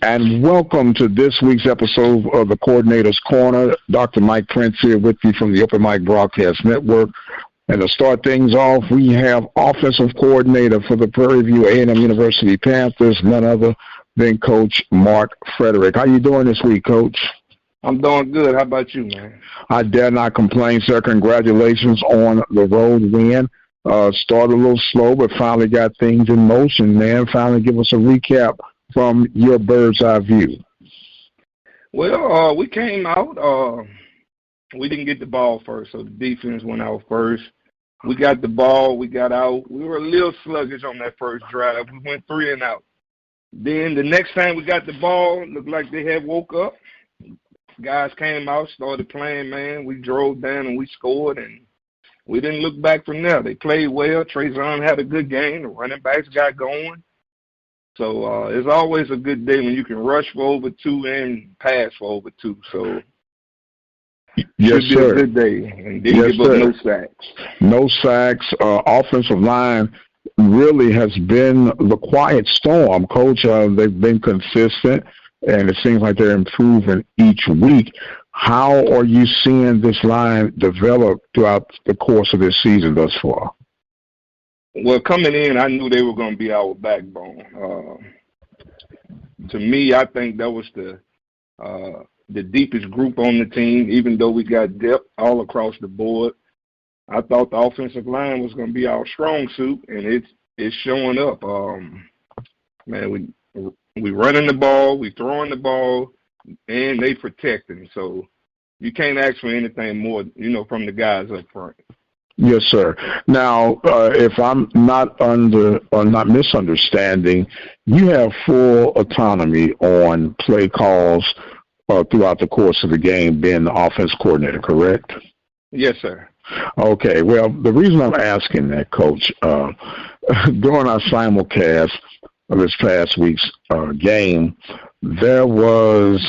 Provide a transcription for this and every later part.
And welcome to this week's episode of the Coordinator's Corner. Dr. Mike Prince here with you from the Open Mic Broadcast Network. And to start things off, we have offensive coordinator for the Prairie View A&M University Panthers, none other than Coach Mark Frederick. How you doing this week, Coach? I'm doing good. How about you, man? I dare not complain, sir. Congratulations on the road win. Started a little slow, but finally got things in motion, man. Finally give us a recap from your bird's eye view. Well, we came out. We didn't get the ball first, so the defense went out first. We got the ball. We got out. We were a little sluggish on that first drive. We went 3 and out. Then the next time we got the ball, looked like they had woke up. Guys came out, started playing, man. We drove down and we scored, and we didn't look back from there. They played well. Trayvon had a good game. The running backs got going. So it's always a good day when you can rush for over 2 and pass for over 2. So yes, should be sir. a good day. And didn't give up no sacks. No sacks. Offensive line really has been the quiet storm, Coach. They've been consistent, and it seems like they're improving each week. How are you seeing this line develop throughout the course of this season thus far? Well, coming in, I knew they were going to be our backbone. To me, I think that was the deepest group on the team, even though we got depth all across the board. I thought the offensive line was going to be our strong suit, and it's showing up. Man, we running the ball, we throwing the ball, and they protecting. So you can't ask for anything more, from the guys up front. Yes, sir. Now, if I'm not misunderstanding, you have full autonomy on play calls throughout the course of the game, being the offense coordinator, correct? Yes, sir. Okay. Well, the reason I'm asking that, Coach, during our simulcast of this past week's game, there was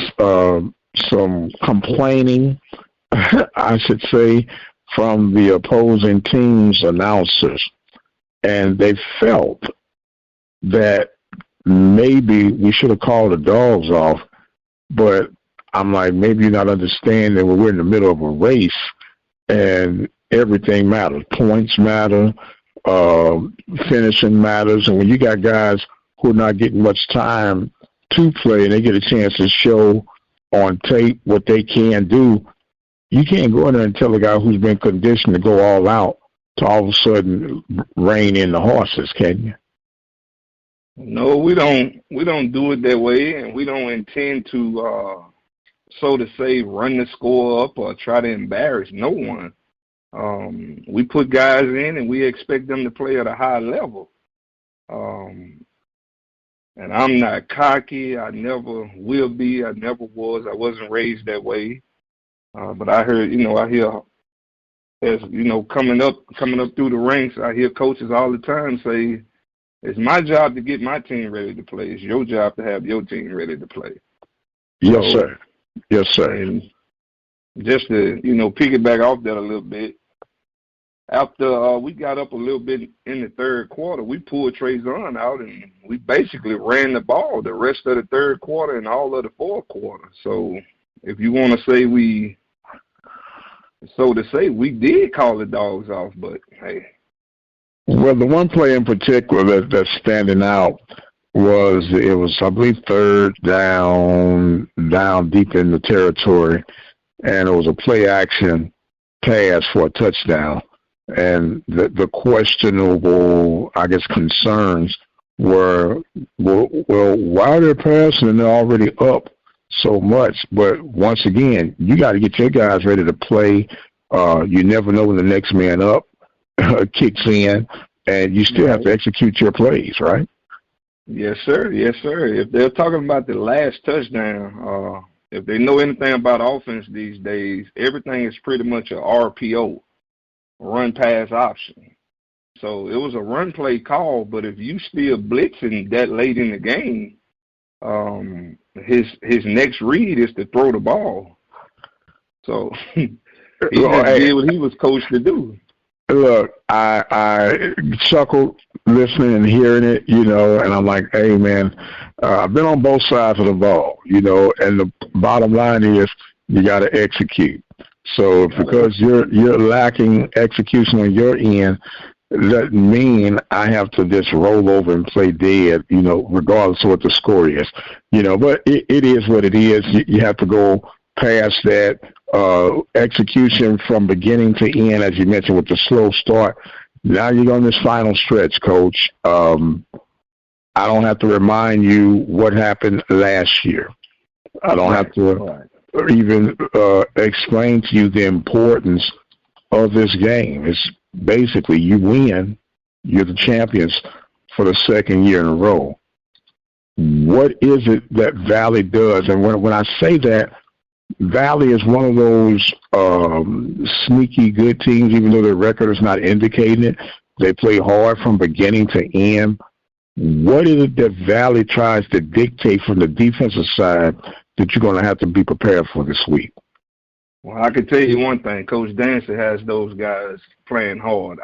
some complaining, I should say, from the opposing team's announcers, and they felt that maybe we should have called the dogs off, but I'm like, maybe you're not understanding that we're in the middle of a race, and everything matters. Points matter, finishing matters, and when you got guys who are not getting much time to play and they get a chance to show on tape what they can do, you can't go in there and tell a guy who's been conditioned to go all out to all of a sudden rein in the horses, can you? No, we don't do it that way, and we don't intend to, so to say, run the score up or try to embarrass no one. We put guys in, and we expect them to play at a high level. And I'm not cocky. I never will be. I never was. I wasn't raised that way. But I heard, I hear, as coming up through the ranks, I hear coaches all the time say, "It's my job to get my team ready to play. It's your job to have your team ready to play." Yes, sir. Yes, sir. And just to piggyback off that a little bit, after we got up a little bit in the third quarter, we pulled Trayvon out and we basically ran the ball the rest of the third quarter and all of the fourth quarter. So if you want to say we did call the dogs off, but hey. Well, the one play in particular that's standing out was, I believe, third down deep in the territory, and it was a play action pass for a touchdown. And the questionable, I guess, concerns were, well, why are they passing and they're already up so much? But once again, you got to get your guys ready to play. You never know when the next man up kicks in, and you still have to execute your plays, right? Yes, sir. Yes, sir. If they're talking about the last touchdown, if they know anything about offense these days, everything is pretty much a RPO, run pass option. So it was a run play call, but if you still blitzing that late in the game, his next read is to throw the ball. So he did what he was coached to do. Look, I chuckled listening and hearing it, and I'm like, hey man, I've been on both sides of the ball, and the bottom line is you got to execute. So because you're lacking execution on your end, doesn't mean I have to just roll over and play dead, regardless of what the score is, but it is what it is. You have to go past that execution from beginning to end, as you mentioned, with the slow start. Now you're on this final stretch, Coach. I don't have to remind you what happened last year. I don't have to even explain to you the importance of this game. It's basically you win, you're the champions for the second year in a row. What is it that Valley does? And when I say that, Valley is one of those sneaky good teams, even though their record is not indicating it. They play hard from beginning to end. What is it that Valley tries to dictate from the defensive side that you're going to have to be prepared for this week? Well, I can tell you one thing. Coach Dancy has those guys playing hard.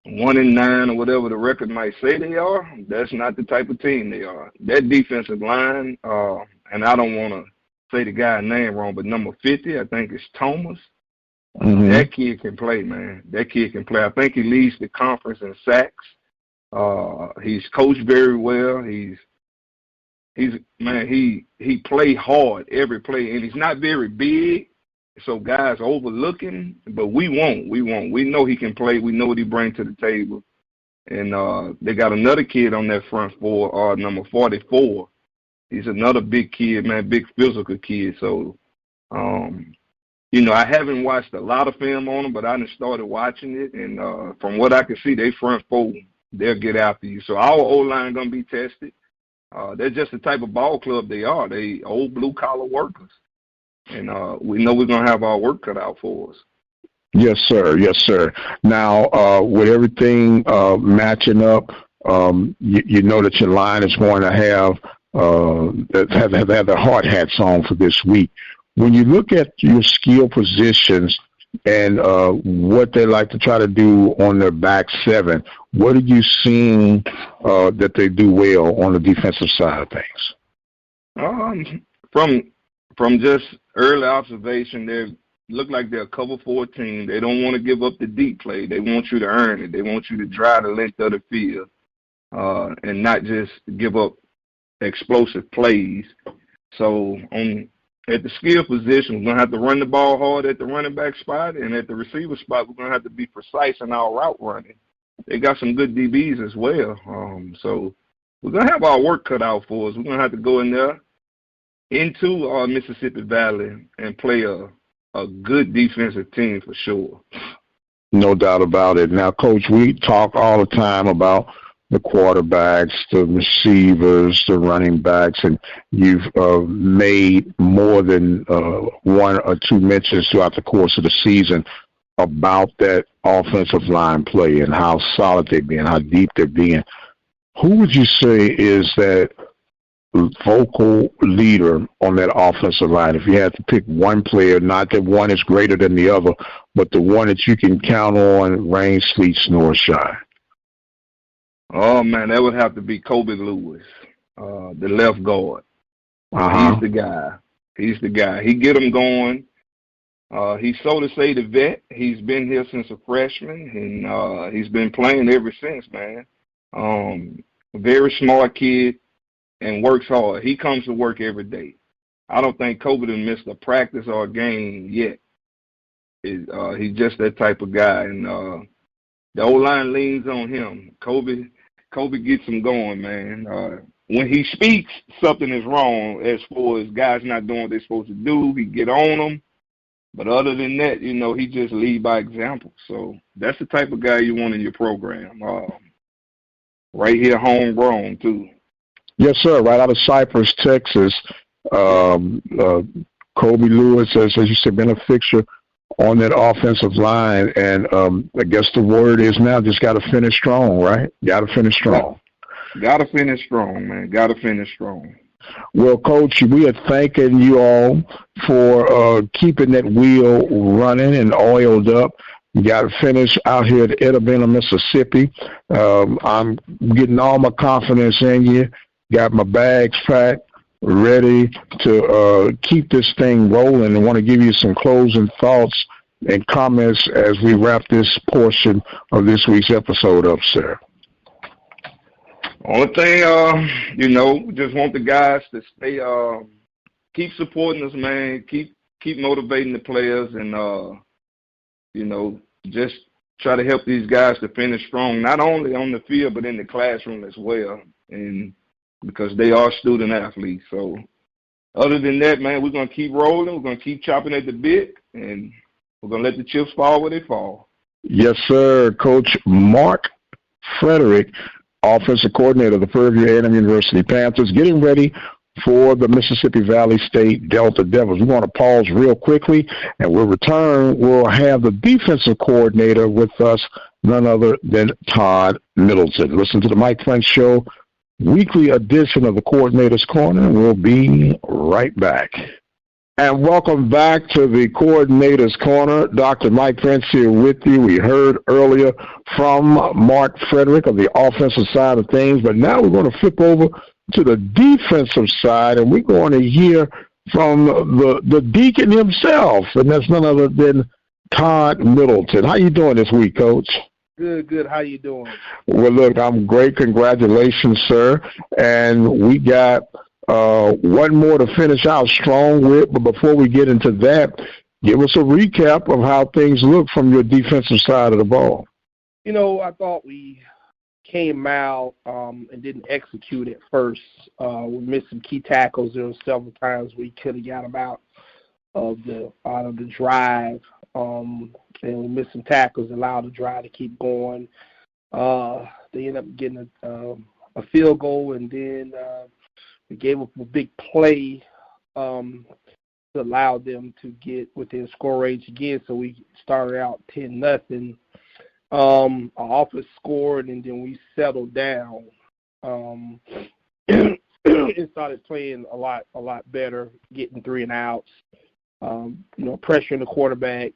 1-9 or whatever the record might say they are, that's not the type of team they are. That defensive line, and I don't want to say the guy's name wrong, but number 50, I think it's Thomas. Mm-hmm. That kid can play, man. That kid can play. I think he leads the conference in sacks. He's coached very well. He play hard every play, and he's not very big, so guys overlook him, but we won't. We know he can play. We know what he brings to the table. And they got another kid on that front four, number 44. He's another big kid, man, big physical kid. So, I haven't watched a lot of film on him, but I just started watching it, and from what I can see, they front four, they'll get after you. So our O-line going to be tested. They're just the type of ball club they are. They old blue-collar workers. And we know we're going to have our work cut out for us. Yes, sir. Yes, sir. Now, with everything matching up, you know that your line is going to have the hard hats on for this week. When you look at your skill positions and what they like to try to do on their back seven, what are you seeing that they do well on the defensive side of things? From just early observation, they look like they're a cover 4 team. They don't want to give up the deep play. They want you to earn it. They want you to drive the length of the field and not just give up explosive plays. So at the skill position, we're going to have to run the ball hard at the running back spot, and at the receiver spot, we're going to have to be precise in our route running. They got some good DBs as well. So we're going to have our work cut out for us. We're going to have to go in there into Mississippi Valley and play a good defensive team for sure. No doubt about it. Now, Coach, we talk all the time about the quarterbacks, the receivers, the running backs, and you've made more than one or two mentions throughout the course of the season about that offensive line play and how solid they've been, how deep they're being. Who would you say is that vocal leader on that offensive line? If you had to pick one player, not that one is greater than the other, but the one that you can count on, rain, sleet, snow, or shine. Oh, man, that would have to be Kobe Lewis, the left guard. He's the guy. He's the guy. He get them going. He's, so to say, the vet. He's been here since a freshman, and he's been playing ever since, man. Very smart kid and works hard. He comes to work every day. I don't think Kobe done missed a practice or a game yet. He's just that type of guy, and the O-line leans on him. Kobe gets him going, man. When he speaks, something is wrong as far as guys not doing what they're supposed to do. He get on them. But other than that, he just lead by example. So that's the type of guy you want in your program. Right here, homegrown, too. Yes, sir. Right out of Cypress, Texas. Kobe Lewis, as you said, been a fixture on that offensive line, and I guess the word is now just got to finish strong, right? Got to finish strong. Got to finish strong, man. Got to finish strong. Well, Coach, we are thanking you all for keeping that wheel running and oiled up. Got to finish out here at Edabina, Mississippi. I'm getting all my confidence in you. Got my bags packed, ready to keep this thing rolling, and want to give you some closing thoughts and comments as we wrap this portion of this week's episode up, sir. Only thing, we just want the guys to stay, keep supporting us, man. Keep motivating the players, and just try to help these guys to finish strong, not only on the field but in the classroom as well, and because they are student athletes. So other than that, man, we're going to keep rolling. We're going to keep chopping at the bit, and we're going to let the chips fall where they fall. Yes, sir. Coach Mark Frederick, offensive coordinator of the Purdue A&M University Panthers, getting ready for the Mississippi Valley State Delta Devils. We want to pause real quickly, and we'll return. We'll have the defensive coordinator with us, none other than Todd Middleton. Listen to the Mike Prince Show, weekly edition of the Coordinator's Corner. We'll be right back. And welcome back to the Coordinator's Corner. Dr. Mike Prince here with you. We heard earlier from Mark Frederick of the offensive side of things, but now we're going to flip over to the defensive side, and we're going to hear from the deacon himself, and that's none other than Todd Middleton. How you doing this week, Coach? Good. How you doing? Well, look, I'm great. Congratulations, sir. And we got one more to finish out strong with, but before we get into that, give us a recap of how things look from your defensive side of the ball. I thought we came out and didn't execute at first. We missed some key tackles. There were several times we could have got them out of the drive, and we missed some tackles, allowed the drive to keep going. They ended up getting a field goal, and then we gave up a big play to allow them to get within score range again. So we started out 10-0. Our offense scored, and then we settled down and started playing a lot better, getting 3 and outs, pressuring the quarterback.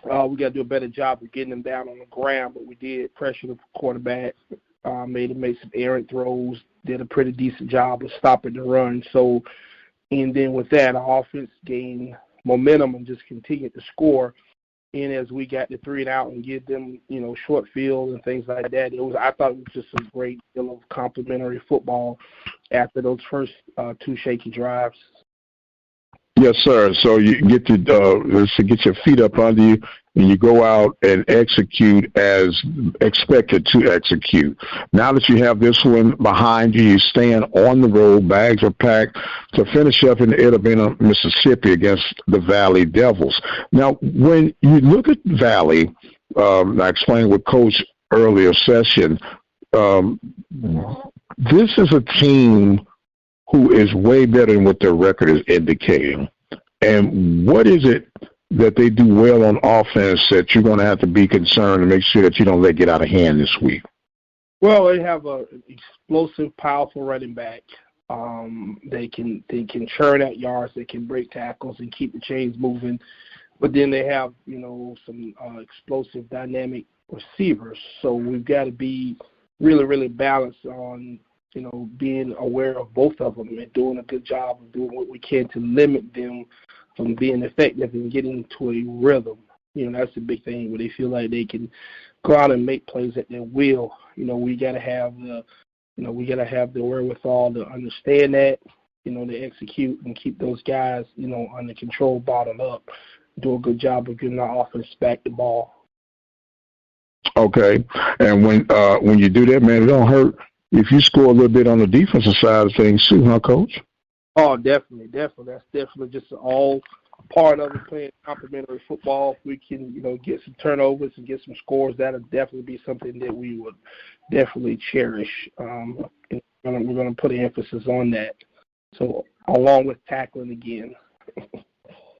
We got to do a better job of getting them down on the ground, but we did pressure the quarterback, made some errant throws, did a pretty decent job of stopping the run. So, and then with that, our offense gained momentum and just continued to score. And as we got the 3 and out and get them, short field and things like that, I thought it was just a great deal of complimentary football after those first 2 shaky drives. Yes, sir. So you get to get your feet up under you, and you go out and execute as expected to execute. Now that you have this one behind you, you stand on the road. Bags are packed to finish up in Edabina, Mississippi, against the Valley Devils. Now, when you look at Valley, I explained with Coach earlier session, this is a team who is way better than what their record is indicating. And what is it that they do well on offense that you're going to have to be concerned to make sure that you don't let get out of hand this week? Well, they have an explosive, powerful running back. They can churn out yards. They can break tackles and keep the chains moving. But then they have, some explosive, dynamic receivers. So we've got to be really, really balanced on being aware of both of them and doing a good job of doing what we can to limit them from being effective and getting to a rhythm. That's the big thing where they feel like they can go out and make plays at their will. We got to have the wherewithal to understand that, to execute and keep those guys, under control, bottom up, do a good job of getting our offense back the ball. Okay. And when you do that, man, it don't hurt if you score a little bit on the defensive side of things too, huh, Coach? Oh, definitely. That's definitely just all part of it, playing complimentary football. If we can, get some turnovers and get some scores, that'll definitely be something that we would definitely cherish. We're going to put an emphasis on that. So, along with tackling again.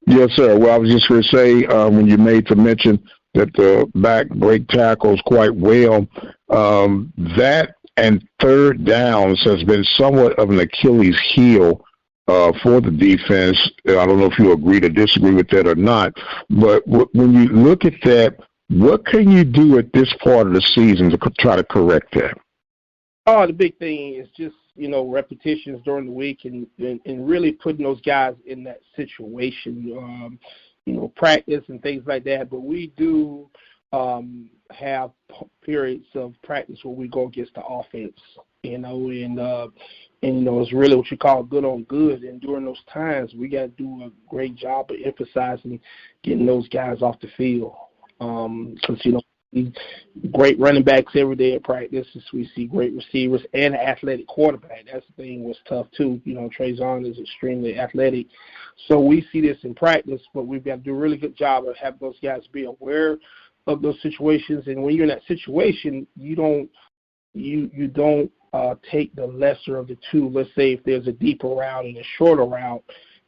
Yes, sir. Well, I was just going to say, when you made the mention that the back break tackles quite well, that and third downs has been somewhat of an Achilles heel for the defense. I don't know if you agree to disagree with that or not, but when you look at that, what can you do at this part of the season to try to correct that? Oh, the big thing is just, repetitions during the week and really putting those guys in that situation, practice and things like that. But we do have periods of practice where we go against the offense, and it's really what you call good on good. And during those times, we got to do a great job of emphasizing getting those guys off the field. Because, great running backs every day at practice. We see great receivers and an athletic quarterback. That's the thing was tough, too. Trayvon is extremely athletic. So we see this in practice, but we've got to do a really good job of having those guys be aware of those situations. And when you're in that situation, you don't take the lesser of the two. Let's say if there's a deeper route and a shorter route,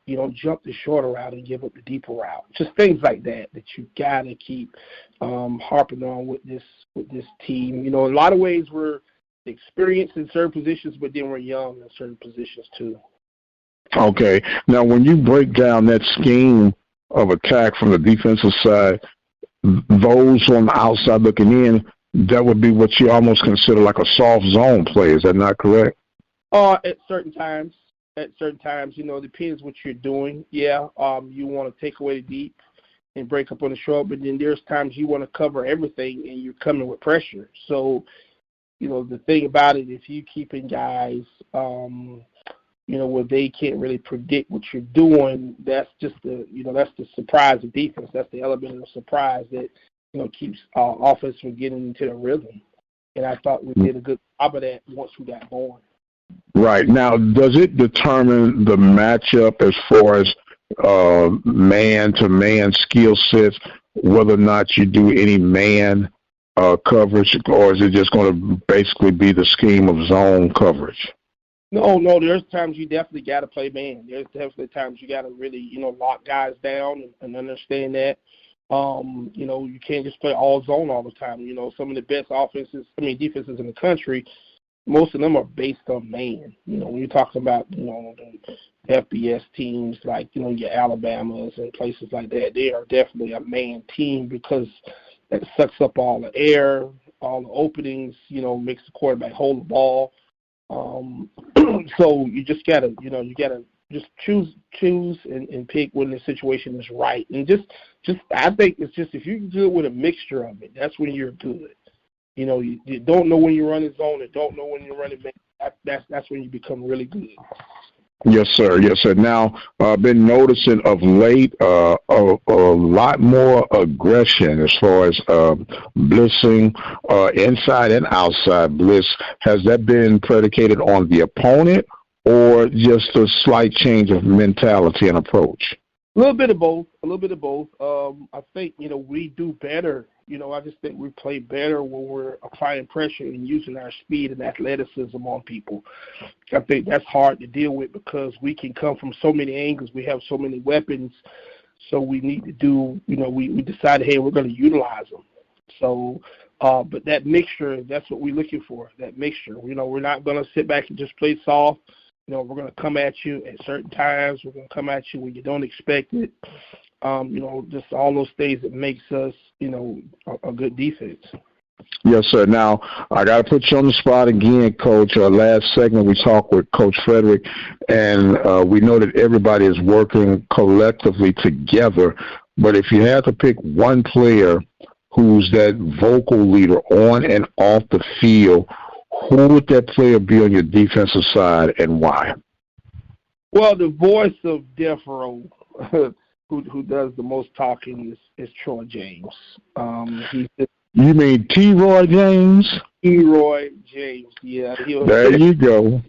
you don't jump the shorter route and give up the deeper route. Just things like that you got to keep harping on with this team. In a lot of ways we're experienced in certain positions, but then we're young in certain positions too. Okay. Now, when you break down that scheme of attack from the defensive side, those on the outside looking in, that would be what you almost consider like a soft zone play. Is that not correct? At certain times. Depends what you're doing. Yeah, you want to take away the deep and break up on the short, but then there's times you want to cover everything and you're coming with pressure. So, the thing about it, if you keeping guys, where they can't really predict what you're doing, that's just that's the surprise of defense. That's the element of surprise that, keeps our offense from getting into the rhythm. And I thought we did a good job of that once we got going. Right. Now, does it determine the matchup as far as man-to-man skill sets, whether or not you do any man coverage, or is it just going to basically be the scheme of zone coverage? No, there's times you definitely got to play man. There's definitely times you got to really, lock guys down and understand that. You can't just play all zone all the time. Some of the best defenses in the country, most of them are based on man. When you're talking about, the FBS teams like, your Alabamas and places like that, they are definitely a man team because that sucks up all the air, all the openings, makes the quarterback hold the ball. So you just gotta, just choose and pick when the situation is right. And just I think it's just if you're good with a mixture of it, that's when you're good. You don't know when you're running zone and don't know when you're running man. That's when you become really good. Yes, sir. Yes, sir. Now, I've been noticing of late a lot more aggression as far as blitzing, inside and outside blitz. Has that been predicated on the opponent or just a slight change of mentality and approach? A little bit of both. I think, we do better. I just think we play better when we're applying pressure and using our speed and athleticism on people. I think that's hard to deal with because we can come from so many angles. We have so many weapons. So we need to do, we decided, hey, we're going to utilize them. So, but that mixture, that's what we're looking for, that mixture. We're not going to sit back and just play soft. We're going to come at you at certain times. We're going to come at you when you don't expect it. Just all those things that makes us, a good defense. Yes, sir. Now, I got to put you on the spot again, Coach. Last segment we talked with Coach Frederick, and we know that everybody is working collectively together. But if you had to pick one player who's that vocal leader on and off the field, who would that player be on your defensive side and why? Well, the voice of Death Row, who does the most talking, is Troy James. You mean T-Roy James? T-Roy James, yeah. There you go.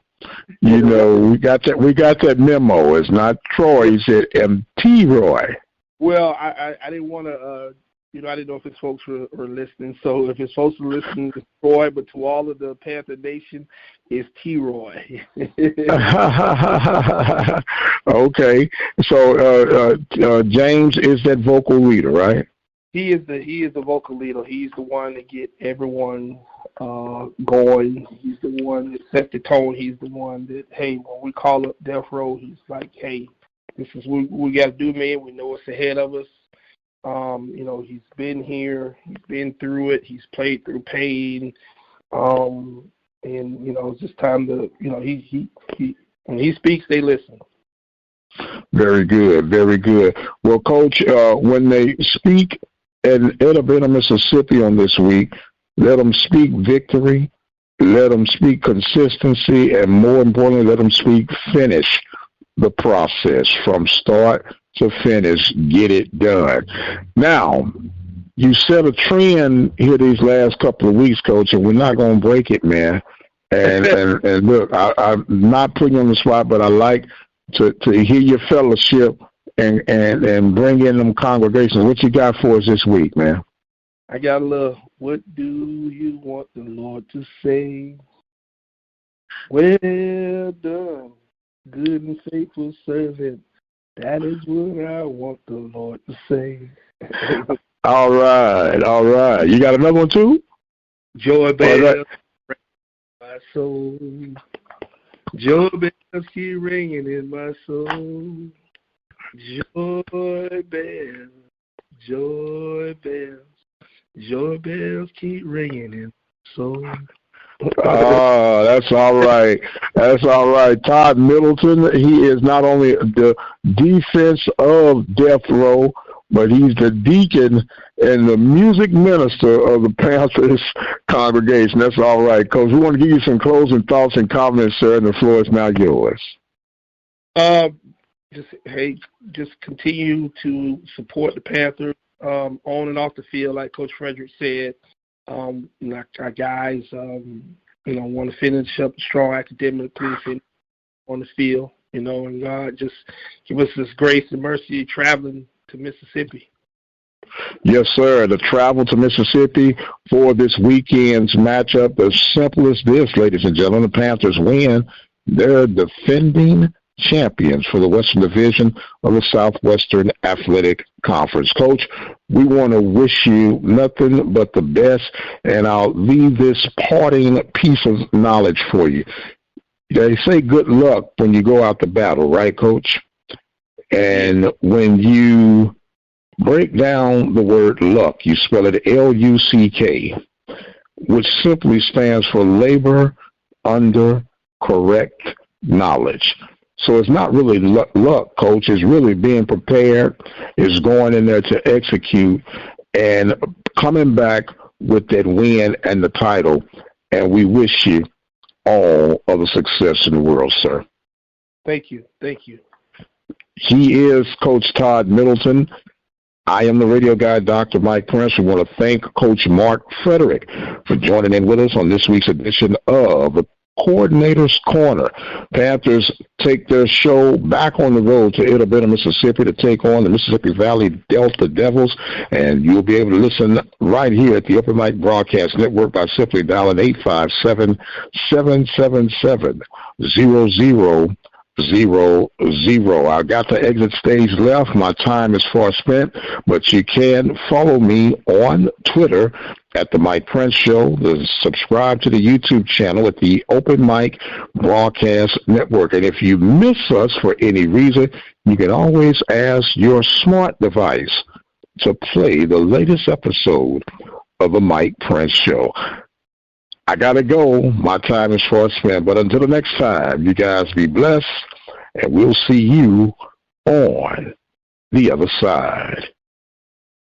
We got that memo. It's not Troy. He said T-Roy. Well, I didn't want to, I didn't know if his folks were listening. So if his folks are listening, to Troy, but to all of the Panther Nation, it's T-Roy. Okay. So James is that vocal leader, right? He is the vocal leader. He's the one that get everyone going. He's the one that sets the tone. He's the one that, hey, when we call up Death Row, he's like, hey, this is what we got to do, man. We know what's ahead of us. He's been here. He's been through it. He's played through pain. It's just time to, he when he speaks, they listen. Very good, very good. Well, Coach, when they speak in Urbana, Mississippi on this week, let them speak victory, let them speak consistency, and more importantly, let them speak finish the process from start to finish, get it done. Now, you set a trend here these last couple of weeks, Coach, and we're not going to break it, man. And look, I'm not putting you on the spot, but I like to hear your fellowship and bring in them congregations. What you got for us this week, man? I got a little, what do you want the Lord to say? Well done, good and faithful servant. That is what I want the Lord to say. All right. You got another one, too? Joy bells, my soul. Joy bells keep ringing in my soul. Joy bells, joy bells, joy bells keep ringing in my soul. Oh, that's all right. That's all right. Todd Middleton, he is not only the defense of Death Row, but he's the deacon and the music minister of the Panthers congregation. That's all right, Coach. We want to give you some closing thoughts and comments, sir, and the floor is now yours. Just continue to support the Panthers on and off the field, like Coach Frederick said. Our guys, want to finish up strong academically on the field, and God just give us this grace and mercy traveling to Mississippi. Yes, sir. The travel to Mississippi for this weekend's matchup, as simple as this, ladies and gentlemen, the Panthers win. They're defending champions for the Western Division of the Southwestern Athletic Conference. Coach, we want to wish you nothing but the best, and I'll leave this parting piece of knowledge for you. They say good luck when you go out to battle, right, Coach? And when you break down the word luck, you spell it L-U-C-K, which simply stands for labor under correct knowledge. So it's not really luck, Coach. It's really being prepared. It's going in there to execute and coming back with that win and the title. And we wish you all of the success in the world, sir. Thank you. Thank you. He is Coach Todd Middleton. I am the radio guy, Dr. Mike Prince. We want to thank Coach Mark Frederick for joining in with us on this week's edition of the Coordinator's Corner. Panthers take their show back on the road to Urbana, Mississippi to take on the Mississippi Valley Delta Devils, and you'll be able to listen right here at the Open Mic Broadcast Network by simply dialing 857-777-0000. I got the exit stage left. My time is far spent, but you can follow me on Twitter at the Mike Prince Show. Subscribe to the YouTube channel at the Open Mic Broadcast Network. And if you miss us for any reason, you can always ask your smart device to play the latest episode of the Mike Prince Show. I got to go. My time is far spent. But until the next time, you guys be blessed, and we'll see you on the other side.